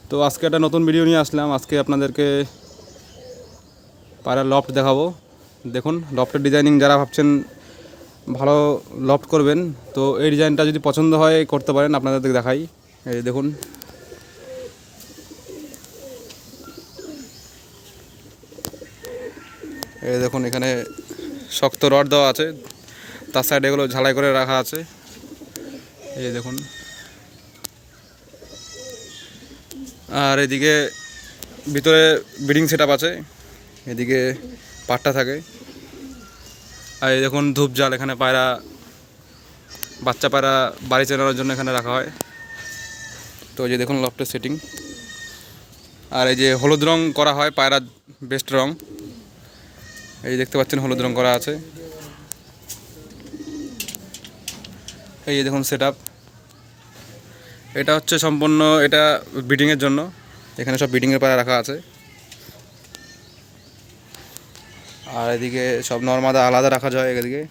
তো আজকে একটা নতুন ভিডিও নিয়ে আসলাম। আজকে আপনাদেরকে পায়রা লফট দেখাবো। দেখুন লফটের ডিজাইনিং, যারা ভাবছেন ভালো লফট করবেন তো এই ডিজাইনটা যদি পছন্দ হয় করতে পারেন। আপনাদেরকে দেখাই, এই দেখুন এই দেখুন এখানে শক্ত রড দেওয়া আছে, তার সাইডে এগুলো ঝালাই করে রাখা আছে। এই দেখুন, আর এদিকে ভিতরে ব্রিডিং সেট আপ আছে, এদিকে পাট্টা থাকে। আর এই দেখুন ধূপ জাল, এখানে পায়রা বাচ্চা পায়রা বাড়ি চালানোর জন্য এখানে রাখা হয়। তো এই যে দেখুন লফটের সেটিং। আর এই যে হলুদ রং করা হয়, পায়রা বেস্ট রং। এই দেখতে পাচ্ছেন হলুদ রং করা আছে। এই যে দেখুন সেট আপ, এটা হচ্ছে সম্পূর্ণ এটা ব্রিডিংয়ের জন্য। এখানে সব ব্রিডিংয়ের পায়রা রাখা আছে। আর এদিকে সব নর্মাদা আলাদা রাখা যায়। এদিকে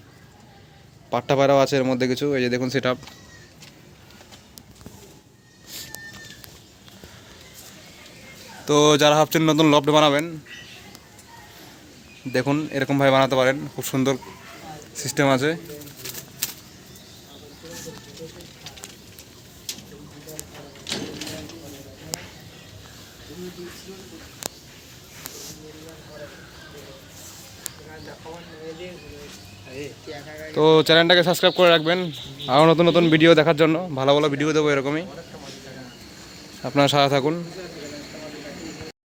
পাট্টা পায়রাও আছে এর মধ্যে কিছু। এই যে দেখুন সেট আপ। তো যারা ভাবছেন নতুন লফট বানাবেন, দেখুন এরকমভাবে বানাতে পারেন, খুব সুন্দর সিস্টেম আছে। তো চ্যানেলটাকে সাবস্ক্রাইব করে রাখবেন আরও নতুন নতুন ভিডিও দেখার জন্য। ভালো ভালো ভিডিও দেবো এরকমই, আপনারা সাথে থাকুন।